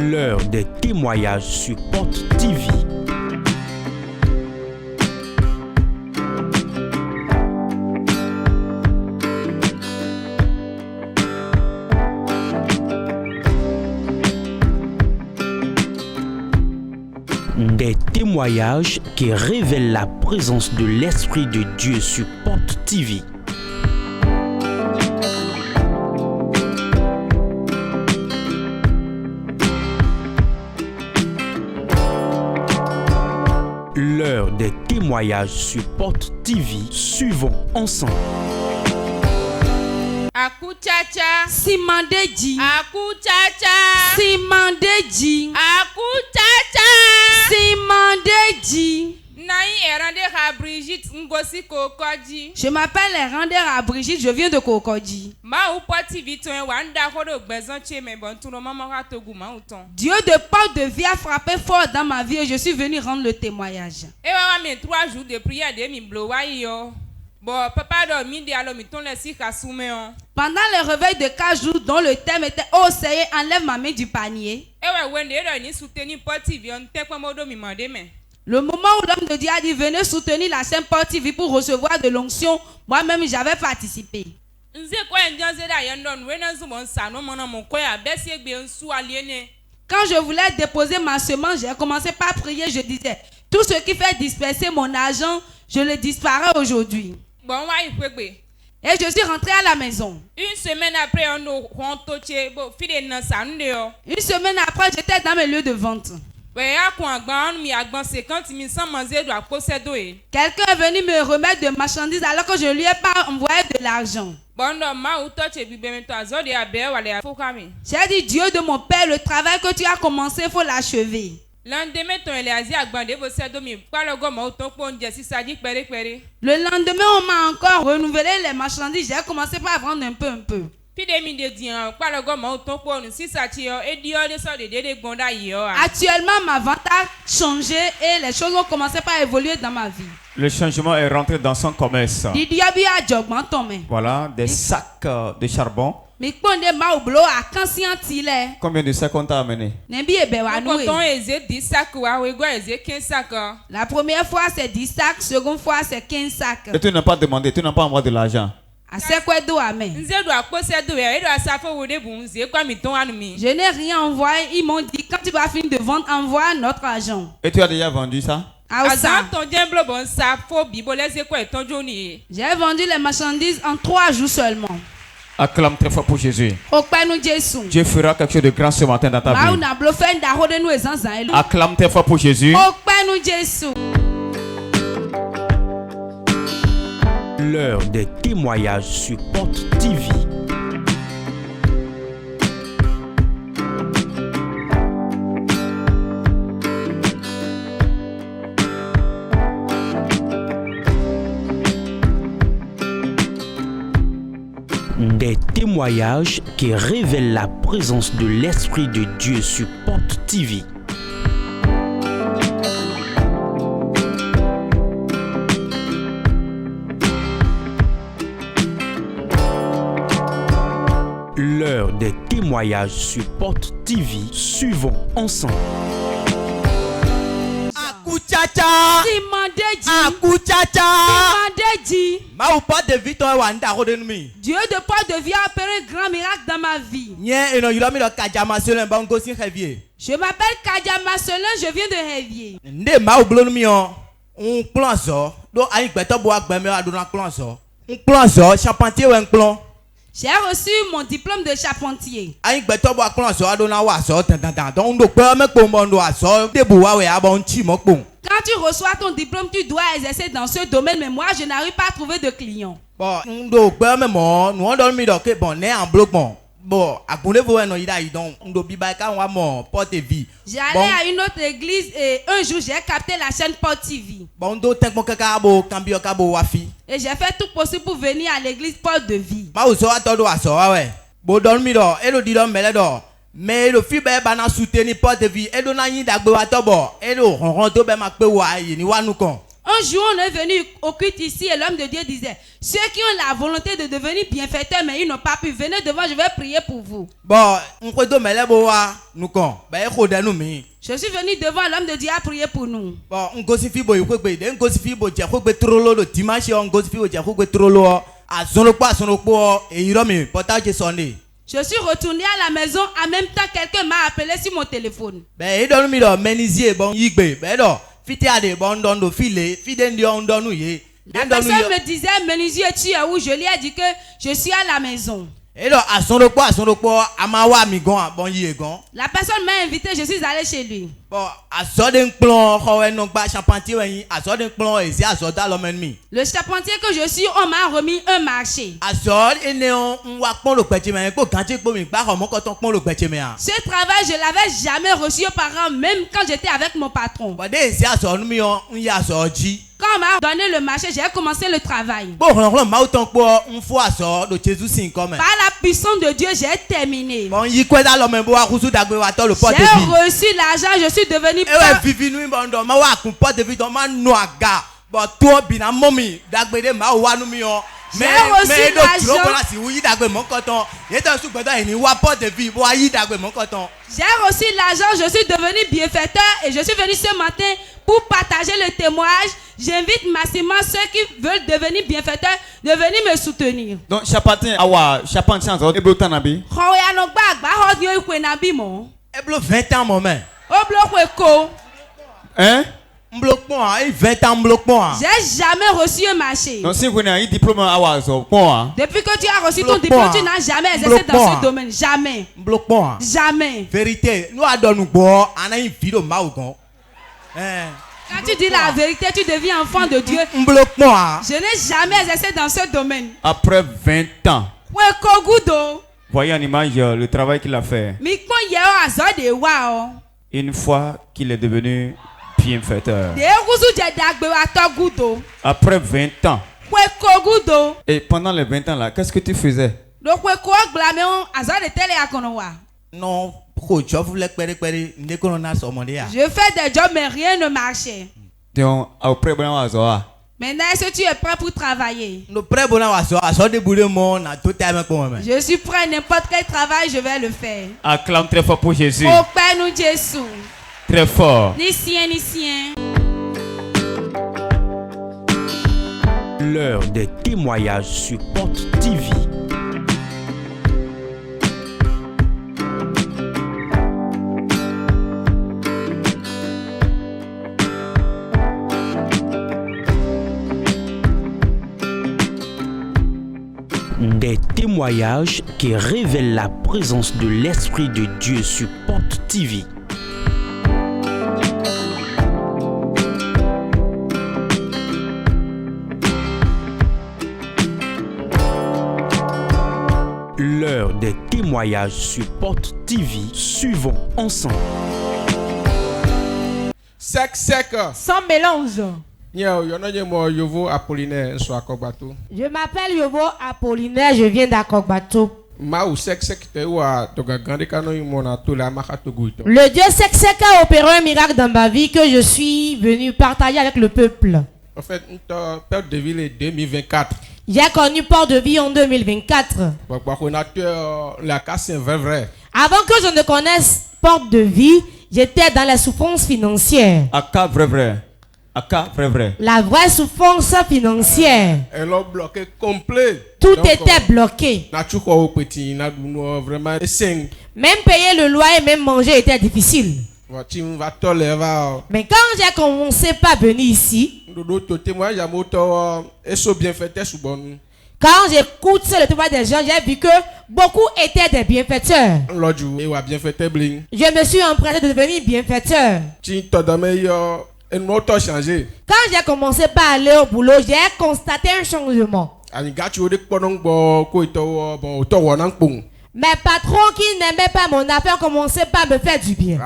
L'heure des témoignages sur Porte TV. Des témoignages qui révèlent la présence de l'Esprit de Dieu sur Porte TV. L'heure des témoignages sur Porte TV. Suivons ensemble. Akuchacha Simandeji Akuchacha Simandeji Akuchacha Simandeji. Nai erande ha Brigitte ngosi kokoji. Je m'appelle Erander à Brigitte, je viens de Kokodji. Ma ou poti viton wanda kodo gbezon che me bon tuno mama ha togu ma uton. Dieu de porte de vie a frappé fort dans ma vie et je suis venu rendre le témoignage. E wa me 3 jours de prière de mi blow wa yo. Bon papa do mi de alo mi ton le si kasume on. Pendant le réveil de 4 jours dont le thème était « Oh Seigneur, enlève ma main du panier », E wa wende do ni soutenir poti vi on te kwa modo mi mande me. le moment où l'homme de Dieu a dit « Venez soutenir la chaîne Porte TV pour recevoir de l'onction », moi-même j'avais participé. Nze ko enjanze da yendon we na zumo nsa no mo na mo ko ya besi egbe nsu aliene. Quand je voulais déposer ma semence, j'ai commencé par prier, je disais « Tout ce qui fait disperser mon argent, je le disparais aujourd'hui. Bon wa ikwegbe. » Et je suis rentré à la maison. Une semaine après, on a rentoché, bon, fide na sandeo. Une semaine après, j'étais dans mes lieux de vente. Ouais, à quoi agban, mi agban 50 000 sans manger doit posséder. Quelqu'un est venu me remettre de marchandises alors que je ne lui ai pas envoyé de l'argent. Bon, non, ma ou toche bibe me to azode abe wale afokami. J'ai dit, Dieu de mon père, le travail que tu as commencé, il faut l'achever. Lendemain, ton eliazi agban de posséder mi. Pas le gomme au ton pon jessi sadi pere pere. Le lendemain, on m'a encore renouvelé les marchandises. J'ai commencé par vendre un peu. Fide mi de dian, pas le gomme au ton pon si ça tio et dio de so de gonda yo. Actuellement, ma vente a changé et les choses ont commencé par évoluer dans ma vie. Le changement est rentré dans son commerce. Didiabi a jogman tomé. Voilà, des sacs de charbon. Mi konde ma oblo a kansiantile. Combien de sacs on t'a amené? Nembi ebe wa Quand on noue. eze 10 sacs wa we go eze 15 sacs. La première fois, c'est 10 sacs. Seconde fois, c'est 15 sacs. Et tu n'as pas demandé, tu n'as pas envoyé de l'argent. À ce quoi do amen. Nze doit posséder et doit safo wo de bon nze kwa mi ton anu mi. Je n'ai rien envoyé. Ils m'ont dit, quand tu vas finir de vendre, envoie notre argent. Et tu as déjà vendu ça? Aoussa. Ton diable bon safo bibo les quoi ton ni. J'ai vendu les marchandises en 3 jours seulement. Acclame très fort pour Jésus. Au Père nous Jésus. Dieu fera quelque chose de grand ce matin dans ta Bah, vie. on a bluffé d'arro de nous et sans zaïlo. Acclame très fort pour Jésus. Au Père nous Jésus. L'heure des témoignages sur Porte TV. Des témoignages qui révèlent la présence de l'Esprit de Dieu sur Porte TV. L'heure des témoignages sur Porte TV. Suivons ensemble. Akuchacha Simandeji. Akuchacha Simandeji. Ma ou pas de vite wanda rodenu mi. Dieu de porte de vie a opéré un grand miracle dans ma vie. Nye eno yilo mi lo kajama selen bango sin revie. Je m'appelle Kadia Marcelin, je viens de Révier. Nde ma ou blonu mi on plan zo do ayi gbeto bo agbe mi adu na plan zo. Plan zo charpentier ou un plan. J'ai reçu mon diplôme de charpentier. Ayi gbeto bo plan zo adu na wa zo tantan don do pe me po mo do aso de bu wa we abon chi mo po. Quand tu reçois ton diplôme, tu dois exercer dans ce domaine, mais moi, je n'arrive pas à trouver de clients. Bon ndo pe me mo no don mi do ke bon ne en bloc bon. Bon, akunle vo eno ida idon ndo biba ka wa mo porte vie. J'allais Bon. à une autre église et un jour, j'ai capté la chaîne Porte TV. Bon do tek mo kaka bo cambio ka bo wafi. Et j'ai fait tout possible pour venir à l'église Porte de Vie. Ma o so atodo aso wa we. Bo don mi do, e lo di do mele do. Mais le fi be ba na soutenir porte vie, e do na yin dagbe wa tobo. E lo ronron to be ma pe wa yi ni wa nu kon. Un jour, on est venu au culte ici et l'homme de Dieu disait, ceux qui ont la volonté de devenir bienfaiteurs, mais ils n'ont pas pu, venez devant, je vais prier pour vous. Bon, on peut donner les bois, nous con. Ben, il faut donner nous mi. Je suis venu devant, l'homme de Dieu a prié pour nous. Bon, on gossifi boy, on gossifi boy, on gossifi trollo, le dimanche, on gossifi boy, on gossifi trollo. À son pas, et il a mis potage sonné. Je suis retourné à la maison, en même temps, quelqu'un m'a appelé sur mon téléphone. Ben, il donne mi le menisier, bon, yigbe, ben, non. Fiti a des bons dons de filet, fidèle de on donne nous y. La personne me disait, menuisier, tu es où? Je lui ai dit que je suis à la maison. Et là, à son repos, à ma wa mi gon, bon y gon. La personne m'a invité, je suis allé chez lui. Bon, à so d'un plan, non pas charpentier, à so d'un plan, et c'est à so dans l'homme ennemi. Le charpentier que je suis, on m'a remis un marché. À so, et néon, on va prendre le petit mais quand tu peux me pas comment quand on prend le petit mais. Ce travail, je l'avais jamais reçu auparavant, même quand j'étais avec mon patron. Bon, dès c'est à so, nous on y a sorti. Quand on m'a donné le marché, j'ai commencé le travail. Bon, on m'a autant pour une fois so, de Jésus signe comme. Par la puissance de Dieu, j'ai terminé. Bon, y quoi dans l'homme bois roussou d'agréateur le porte de J'ai vie. reçu l'argent, je suis devenu Et ouais, vivi nous bon dans ma wa kun porte de vie dans ma noaga. Bon, toi bina momi d'agré ma wa nous mi on. Mais l'argent. si oui d'agré mon coton. Il est un sous bedon et ni wa porte de vie, wa y d'agré mon coton. J'ai reçu l'argent, je suis devenu bienfaiteur et je suis venu ce matin pour partager le témoignage. J'invite massivement ceux qui veulent devenir bienfaiteurs de venir me soutenir. Donc, chapatin, awa, chapatin, et blotan nabi. Khoya no gba agba ho ni o na bi mo. Et blo 20 ans mon main. O bloque ko. Hein? Bloque moi, 20 ans bloque moi. J'ai jamais reçu un marché. Donc, si vous avez un diplôme awa, so, bon, Depuis que tu as reçu ton Bloque diplôme, moi. tu n'as jamais exercé dans moi. ce domaine. Jamais. Bloque moi. Jamais. Vérité, nous a donné bon, on a une vidéo maougon. Quand tu dis la vérité, tu deviens enfant de Dieu. Bloque moi. Je n'ai jamais exercé dans ce domaine. après 20 ans, Ouais, kogudo. voyez en image le travail qu'il a fait. Mi kon ye o azo de wa o. Une fois qu'il est devenu bienfaiteur. De kuzu je dagbe wa to gudo. Après 20 ans. Ouais, kogudo. Et pendant les 20 ans là, qu'est-ce que tu faisais? Donc ouais, ko gblame on azo de tele akono wa. Non, pourquoi tu voulais péré, ne qu'on sur mon dia. Je fais des jobs mais rien ne marchait. Donc, après, bon, azoa. Maintenant, est-ce que tu es prêt pour travailler? Nous prêts bon à so de boulot mon à tout time pour moi. Je suis prêt, n'importe quel travail, je vais le faire. Acclame très fort pour Jésus. Au Père nous Jésus. Très fort. Ni sien, ni sien. L'heure des témoignages sur Porte TV. Des témoignages qui révèlent la présence de l'Esprit de Dieu sur Porte TV. L'heure des témoignages sur Porte TV. Suivons ensemble. Sec. Sans mélange. Je m'appelle Yovo Apollinaire, je viens d'Akogbato. Le Dieu sec a opéré un miracle dans ma vie que je suis venu partager avec le peuple. En fait, Père de Ville est 2024. J'ai connu Port de Vie en 2024. Avant que je ne connaisse Porte de Vie, j'étais dans la souffrance financière. Aka vrai. Aka vrai. La vraie souffrance financière. Elle a bloqué complet. Tout était bloqué. Vraiment, Même payer le loyer, même manger était difficile. Mais quand j'ai commencé par venir ici, quand j'écoute le témoignage des gens, j'ai vu que beaucoup étaient des bienfaiteurs. Je me suis empressé de devenir bienfaiteur. Quand j'ai commencé par aller au boulot, j'ai constaté un changement. Mes patrons qui n'aimaient pas mon affaire commençaient par me faire du bien.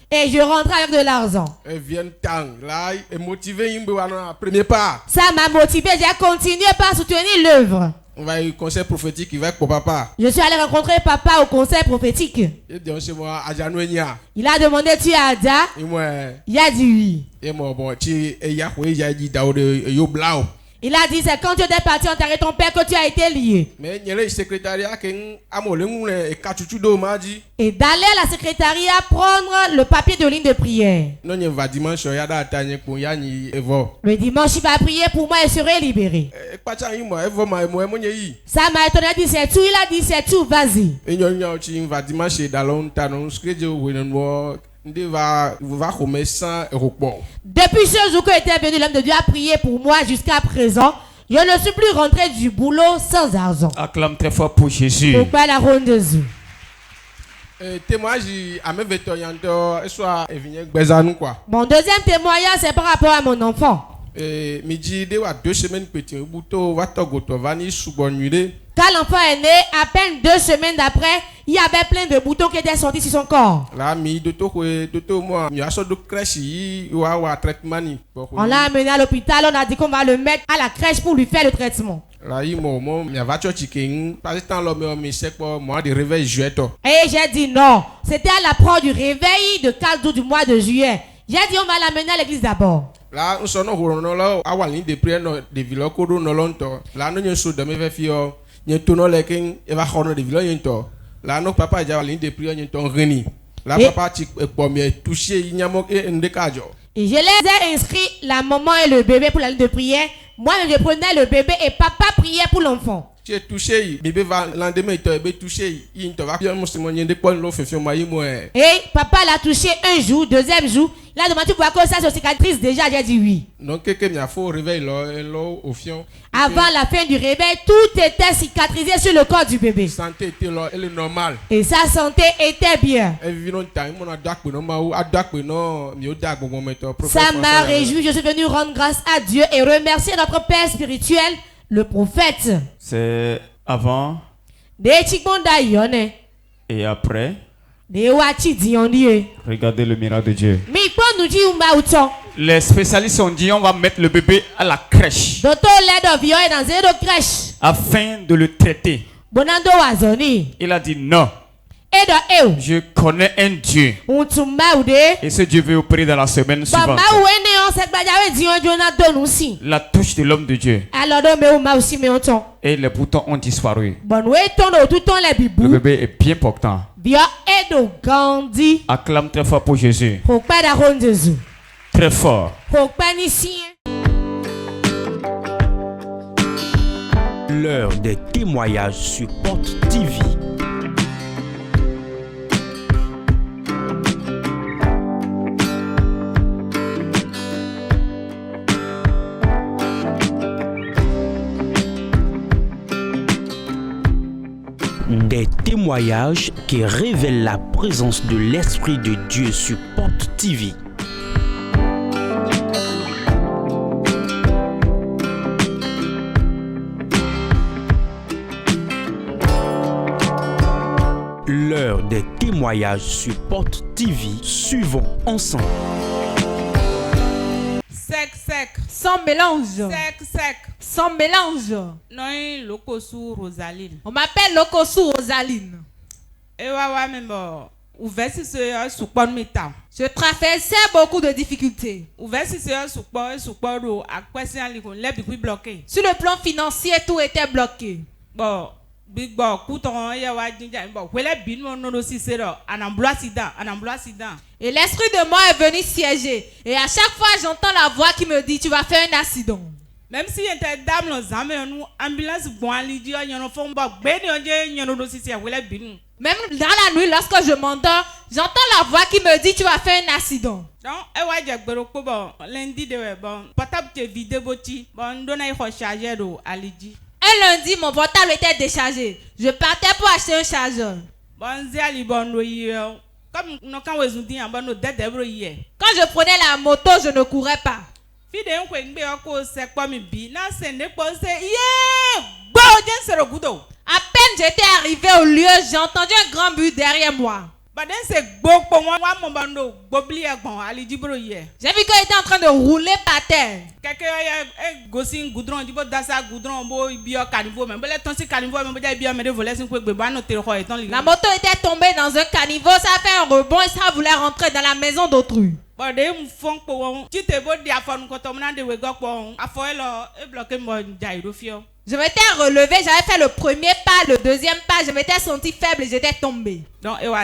Et je rentrais avec de l'argent. Ça m'a motivé, j'ai continué par soutenir l'œuvre. On va au conseil prophétique avec pour papa. Je suis allé rencontrer papa au conseil prophétique. Il dit chez moi à Janouenia. Il a demandé tu es Ada. Et moi. Il a dit oui. Et moi bon tu et Yahweh dit Daoud yo blau. Il a dit c'est quand tu étais parti enterrer ton père que tu as été lié. Mais il y a le secrétariat qui amoleng et kachuchu do maji. Et d'aller à la secrétariat prendre le papier de ligne de prière. Non il va dimanche ya da tanye pour ya ni evo. Le dimanche il va prier pour moi et serai libéré. E pa cha moi evo moi yi. Ça m'a étonné, il dit c'est tout, il a dit c'est tout, vas-y. Et nyonya chi va dimanche dans longtemps on scrije wenenwo. Depuis ce jour que était venu l'homme de Dieu a prié pour moi jusqu'à présent, je ne suis plus rentré du boulot sans argent. Acclame très fort pour Jésus. Pourquoi la ronde de Zou? Témoignage à mes vétérinaires soit quoi. Mon deuxième témoignage c'est par rapport à mon enfant. Midi de 2 semaines petit bouton va togoto vani subonnude. Quand l'enfant est né, à peine 2 semaines d'après, il y avait plein de boutons qui étaient sortis sur son corps. Là, on l'a amené à l'hôpital, on a dit qu'on va le mettre à la crèche pour lui faire le traitement. Et j'ai dit non, c'était à l'approche du réveil de 4 jours du mois de juillet. J'ai dit on va l'amener à l'église d'abord. Là, on s'en a awali de prière de village kodo no lonto. Là, nous sommes de mes filles. Nous tournons les kings et va chôner de village. Là, nos papa déjà awali de prière nous ton reni. Là, papa tu premier touché il n'y a moqué un décage. Et je les ai inscrits la maman et le bébé pour la ligne de prière. Moi, je prenais le bébé et papa priait pour l'enfant. Tu es touché, bébé va l'endemain il te touché, il te va bien montrer de quoi l'on fait moi. Et papa l'a touché un jour, deuxième jour. Il a demandé tu vois que ça c'est cicatrice déjà, j'ai dit oui. Donc quelqu'un il faut réveil là au fion. Avant la fin du réveil, tout était cicatrisé sur le corps du bébé. Santé était là, elle est normale. Et sa santé était bien. Ça m'a réjoui, je suis venu rendre grâce à Dieu et remercier notre Père spirituel, le prophète. C'est avant et après. Regardez le miracle de Dieu. Les spécialistes ont dit on va mettre le bébé à la crèche afin de le traiter. Il a dit non. Je connais un Dieu. Et ce Dieu veut opérer dans la semaine suivante. La touche de l'homme de Dieu. Et les boutons ont disparu. Le bébé est bien portant. Acclame très fort pour Jésus. Très fort. L'heure des témoignages sur Porte TV. Des témoignages qui révèlent la présence de l'Esprit de Dieu sur Porte TV. L'heure des témoignages sur Porte TV. Suivons ensemble. Sec. Sans mélange. Sec. Sans mélange. Non, Lokosu Rosaline. On m'appelle Lokosu Rosaline. Et ouais, même ouvert si c'est sur quoi métal. Je traversais beaucoup de difficultés. Ouvert si c'est sur quoi à quoi c'est un licon les puis bloqué. Sur le plan financier, tout était bloqué. Bon, big bon, couton ya wa jinja bon, wele bin mon no si c'est là, en emploi sida. Et l'esprit de mort est venu siéger. Et à chaque fois, j'entends la voix qui me dit, tu vas faire un accident. Même si il y a des dames, nous avons ambulance bon à l'idiot, il y en a font pas. Même dans la nuit, lorsque je m'endors, j'entends la voix qui me dit, tu vas faire un accident. Donc, lundi de bon, portable te vide boti, bon, donne un recharger à l'idiot. Un lundi, mon portable était déchargé. Je partais pour acheter un chargeur. Bon, zali bon, comme nous quand vous dit en bon, nous hier. Quand je prenais la moto, je ne courais pas. Fidèle, on peut c'est quoi me bi, non, c'est ne pas c'est yeah, bon, c'est le goudo. À peine j'étais arrivé au lieu, j'ai entendu un grand bruit derrière moi. J'ai vu qu'il était en train de rouler par terre. La moto était tombée dans un caniveau, ça a fait un rebond et ça voulait rentrer dans la maison d'autrui. Je m'étais relevé, j'avais fait le premier pas, le deuxième pas, je m'étais senti faible et j'étais tombé. Donc, ils m'ont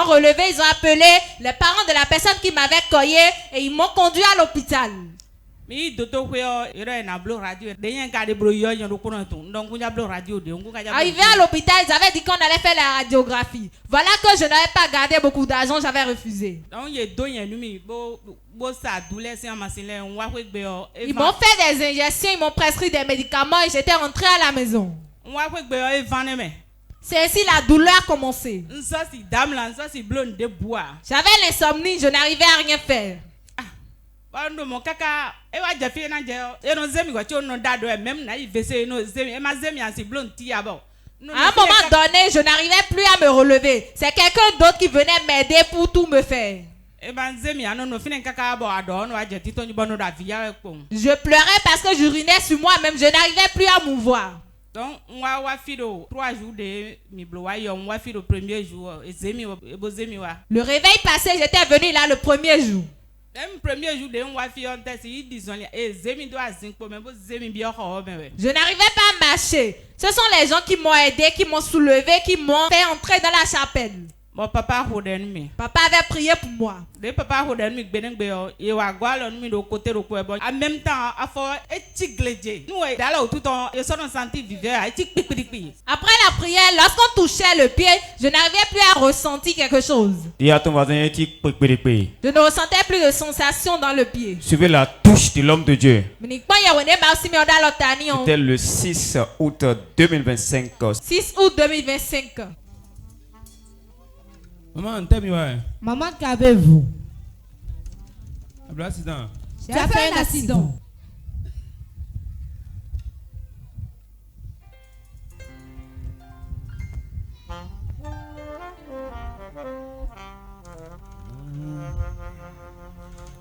relevé, ils ont appelé les parents de la personne qui m'avait cueilli et ils m'ont conduit à l'hôpital. Arrivé à l'hôpital, ils avaient dit qu'on allait faire la radiographie. Voilà que je n'avais pas gardé beaucoup d'argent, j'avais refusé. Ils m'ont fait des injections, ils m'ont prescrit des médicaments et j'étais rentré à la maison. C'est ainsi la douleur a commencé. J'avais l'insomnie, je n'arrivais à rien faire. À un moment donné, je n'arrivais plus à me relever. C'est quelqu'un d'autre qui venait m'aider pour tout me faire. Je pleurais parce que j'urinais sur moi-même. Je n'arrivais plus à mouvoir. Donc, 3 jours de premier jour. Le réveil passé, j'étais venu là le premier jour. Je n'arrivais pas à marcher. Ce sont les gens qui m'ont aidé, qui m'ont soulevé, qui m'ont fait entrer dans la chapelle. Papa avait prié pour moi. Après la prière, lorsqu'on touchait le pied, je n'arrivais plus à ressentir quelque chose. Je ne ressentais plus de sensation dans le pied. Suivez la touche de l'homme de Dieu. C'était le 6 août 2025. 6 août 2025. Maman, qu'avez-vous? Tu as fait un accident.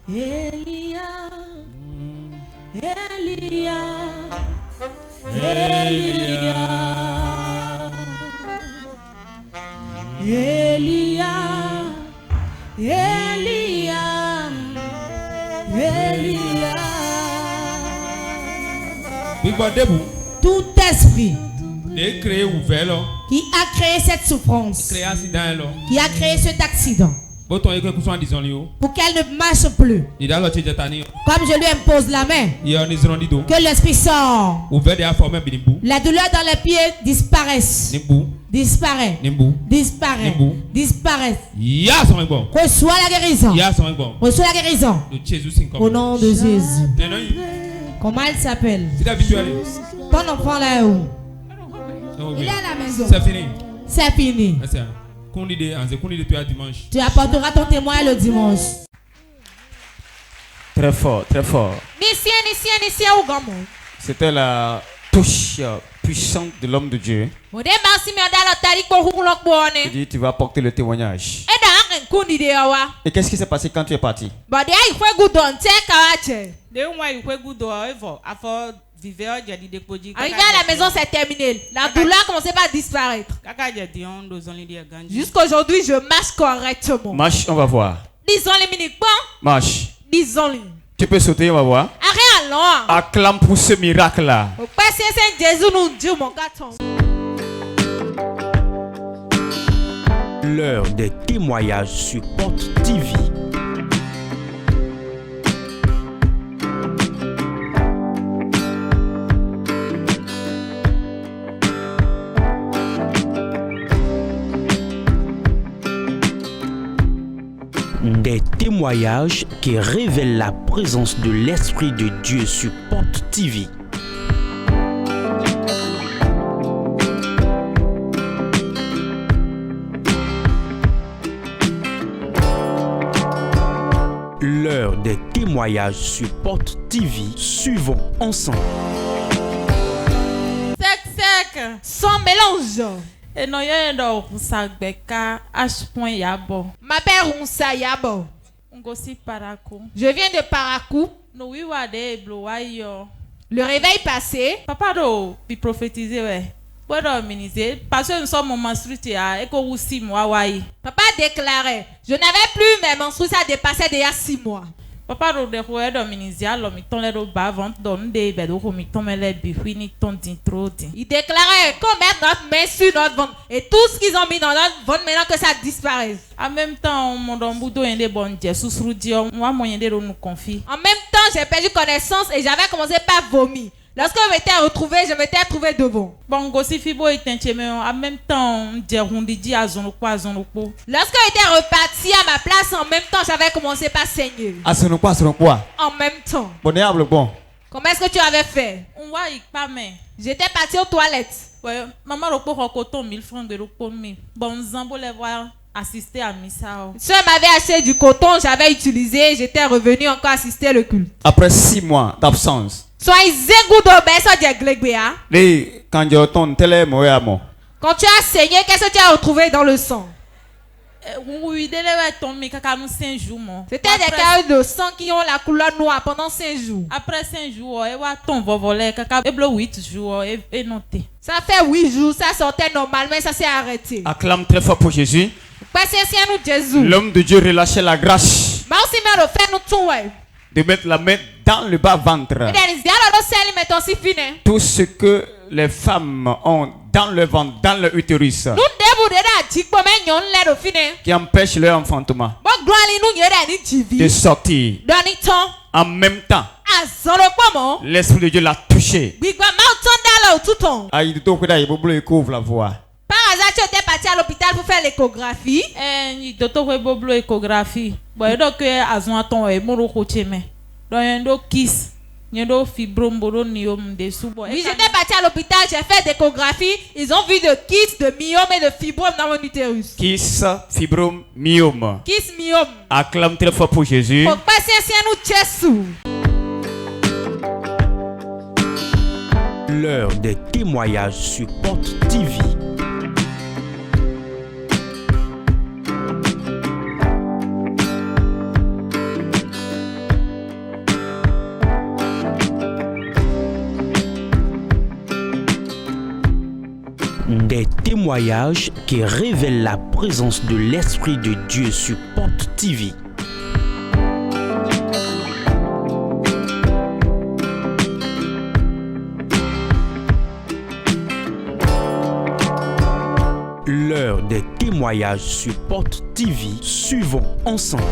Elia, Elia, Elia, Elia, Elia, Elia. Tout esprit qui a créé cette souffrance, qui a créé cet accident, pour qu'elle ne marche plus, comme je lui impose la main, que l'esprit sort, la douleur dans les pieds disparaisse, disparaît, disparaît, disparaît. Reçois la guérison, reçois la guérison au nom de Jésus. Comment elle s'appelle? Ton enfant là où? Il est à la maison. C'est fini. C'est fini. Tu apporteras ton témoin le dimanche. Très fort, très fort. C'était la touche puissante de l'homme de Dieu. Il dit, tu vas apporter le témoignage. Et qu'est-ce qui s'est passé quand tu es parti? Arrivé à la maison, c'est terminé. La douleur commençait pas à disparaître. Jusqu'aujourd'hui, je marche correctement. Marche, on va voir. Disons-les mini-points. Marche. Disons-les. Tu peux sauter, on va voir. Acclame pour ce miracle-là. L'heure des témoignages sur Porte TV. Des témoignages qui révèlent la présence de l'Esprit de Dieu sur Porte TV. L'heure des témoignages sur Porte TV. Suivons ensemble. Sec. Sans mélange. Et non, M'appelle Ronsa Yabo. Je viens de Parakou. Le réveil passé. Papa do puis prophétiser ouais. Parce que nous sommes en menstruation et que vous 6 mois. Papa déclarait, je n'avais plus mes menstruations, ça dépassait déjà 6 mois. Papa do de roi dominical l'homme ton les bas vente donne des bedo comme ton les bifini ton d'intro. Il déclarait qu'on met notre main sur notre ventre et tout ce qu'ils ont mis dans notre ventre maintenant que ça disparaisse. En même temps mon dombudo et des bonnes Jesus rudio moi moyen de nous confie. En même temps j'ai perdu connaissance et j'avais commencé par vomir. Lorsque je m'étais retrouvé, je m'étais trouvé devant. Bon, gosi fibo était en même temps, Lorsque j'étais reparti à ma place, en même temps, j'avais commencé par saigner. En même temps. Bon. Comment est-ce que tu avais fait? J'étais parti aux toilettes. Ouais, maman le pour coton 1000 francs de pour mi. Bon, zambo les voir assister à missa. Si elle m'avait acheté du coton, j'avais utilisé, j'étais revenu encore assister le culte. Après 6 mois d'absence. Quand tu as saigné, qu'est-ce que tu as retrouvé dans le sang? C'était des cailloux de sang qui ont la couleur noire pendant 5 jours. Après 5 jours, ça fait 8 jours, ça sortait normalement, ça s'est arrêté. Acclame très fort pour Jésus. L'homme de Dieu relâchait la grâce de mettre la main dans le bas-ventre. Tout ce que les femmes ont dans le ventre, dans leur utérus, qui empêche leur enfantement de sortir. En même temps, l'Esprit de Dieu l'a touché. La voix. Par hasard, tu étais parti à l'hôpital pour faire l'échographie. Oui, j'étais parti à l'hôpital, j'ai fait l'échographie. Ils ont vu de kyste, de myome et de fibrome dans mon utérus. Kyste, fibrome, myome. Kyste, myome. Acclame très fort pour Jésus. L'heure des témoignages sur Porte TV. Des témoignages qui révèlent la présence de l'Esprit de Dieu sur Porte TV. L'heure des témoignages sur Porte TV. Suivons ensemble.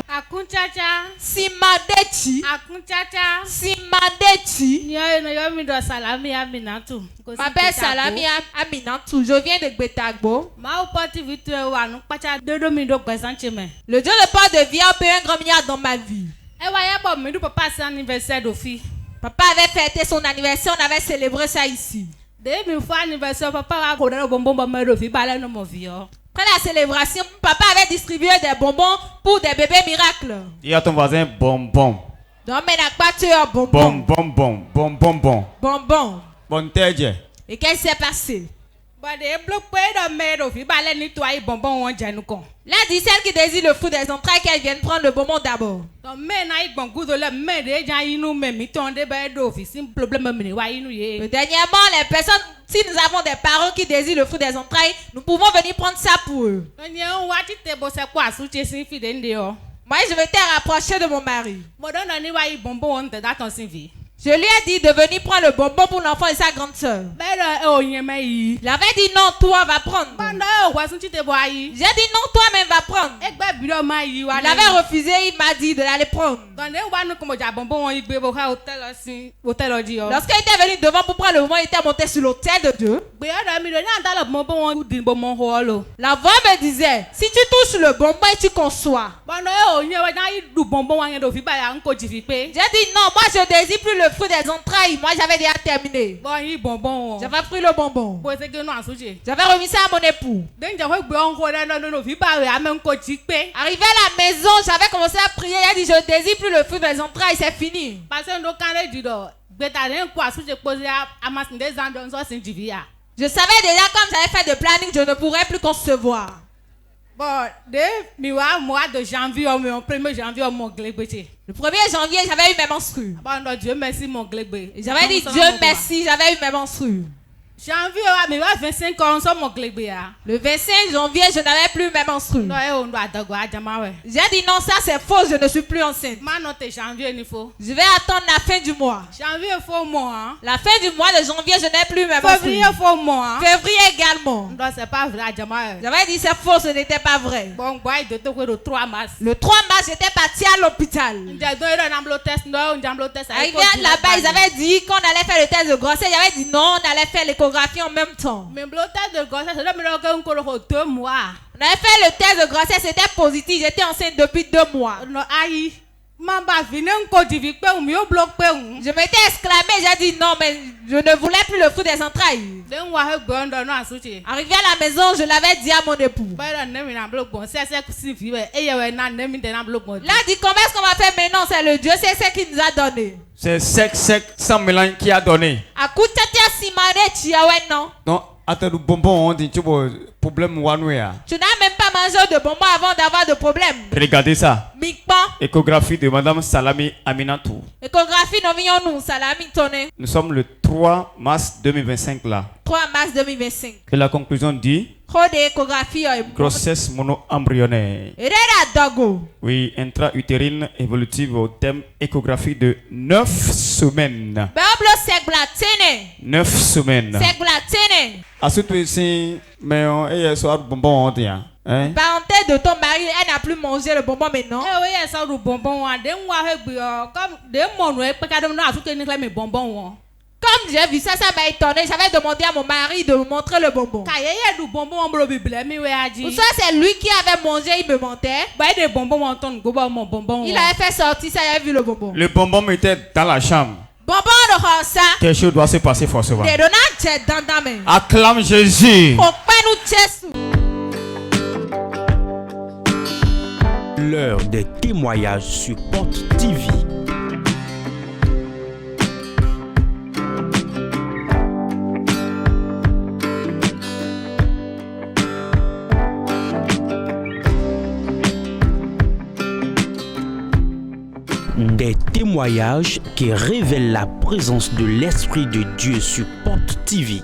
Akunchacha, Simadechi, Akunchacha, Simadechi. M'appelle Salami Aminatu. Je viens de Gbetagbo. Le Dieu de part de vie a payé un grand milliard dans ma vie. Papa avait fêté son anniversaire, on avait célébré ça ici. Après la célébration, papa avait distribué des bonbons pour des bébés miracles. Dis à ton voisin bonbon. Non, mais n'a pas tué un bonbon. Bonbon. Bon tête. Et qu'est-ce qui s'est passé? Là, dit celle qui désire le fruit des entrailles qu'elle vienne prendre le bonbon d'abord. Dernièrement, les personnes, si nous avons des parents qui désirent le fruit des entrailles, nous pouvons venir prendre ça pour eux. Moi, je vais te rapprocher de mon mari. Je lui ai dit de venir prendre le bonbon pour l'enfant et sa grande soeur. Il avait dit non, toi va prendre. J'ai dit non, toi-même va prendre. Il avait refusé, il m'a dit de l'aller prendre. Lorsqu'il était venu devant pour prendre le bonbon, il était monté sur l'autel de Dieu. La voix me disait, si tu touches le bonbon et tu conçois. J'ai dit non, moi je ne désire plus le le fruit des entrailles, moi j'avais déjà terminé. Bonbon. J'avais pris le bonbon. J'avais remis ça à mon époux. Arrivé à la maison, j'avais commencé à prier. Il a dit, je désire plus le fruit des entrailles, c'est fini. Je savais déjà comme j'avais fait de planning, je ne pourrais plus concevoir. Bon, mois de janvier, le 1er janvier, le 1er janvier, j'avais eu mes menstrues. Dieu merci, mon glébé. J'avais dit Dieu merci, j'avais eu mes menstrues. Janvier, mais 25 ans, mon glébé. Le 25 janvier, je n'avais plus mes menstrues. J'ai dit non, ça c'est faux, je ne suis plus enceinte. Je vais attendre la fin du mois. Janvier, faux mois. La fin du mois de janvier, je n'ai plus mes menstrues. Février, faux mois. Février également. Non, c'est pas vrai, j'avais dit c'est faux, ce n'était pas vrai. Bon, le 3 mars. Le 3 mars, j'étais partie à l'hôpital. Arrivé là-bas, ils avaient dit qu'on allait faire le test de grossesse. J'avais dit non, on allait faire l'échographie en même temps. Mais le test de grossesse, c'est 2 mois. On avait fait le test de grossesse, c'était positif. J'étais enceinte depuis 2 mois. Non, aïe. Je m'étais exclamé, j'ai dit non, mais je ne voulais plus le fruit des entrailles. Arrivé à la maison, je l'avais dit à mon époux. Là, dit comment est-ce qu'on va faire maintenant? C'est le Dieu, c'est ce qui nous a donné. C'est sec sans mélange qui a donné. Non, attends, le bonbon, on dit problème one way. Tu n'as même pas mangé de bonbons avant d'avoir de problème. Regardez ça. Mikpa. Échographie de Madame Salami Aminatou. Échographie nous Salami Toné. Nous sommes le 3 mars 2025 là. 3 mars 2025. Et la conclusion dit grossesse mono-embryonnaire. Oui, intra-utérine évolutive au thème échographie de 9 semaines. 9 semaines. À ce ici, mais on est sur bonbon on dit. Parenthèse de ton mari, elle n'a plus mangé le bonbon maintenant. Oui, elle sort du bonbon. Comme j'ai vu ça, ça m'a étonné. J'avais demandé à mon mari de me montrer le bonbon. Ou soit c'est lui qui avait mangé, il me mentait. Il avait fait sortir ça, il avait vu le bonbon. Le bonbon était dans la chambre. Quelque chose doit se passer forcément. Acclame Jésus. L'heure des témoignages sur Porte TV. Des témoignages qui révèlent la présence de l'Esprit de Dieu sur Porte TV.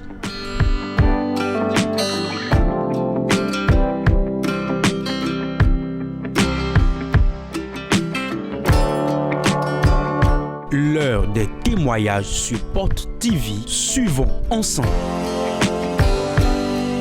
L'heure des témoignages sur Porte TV. Suivons ensemble.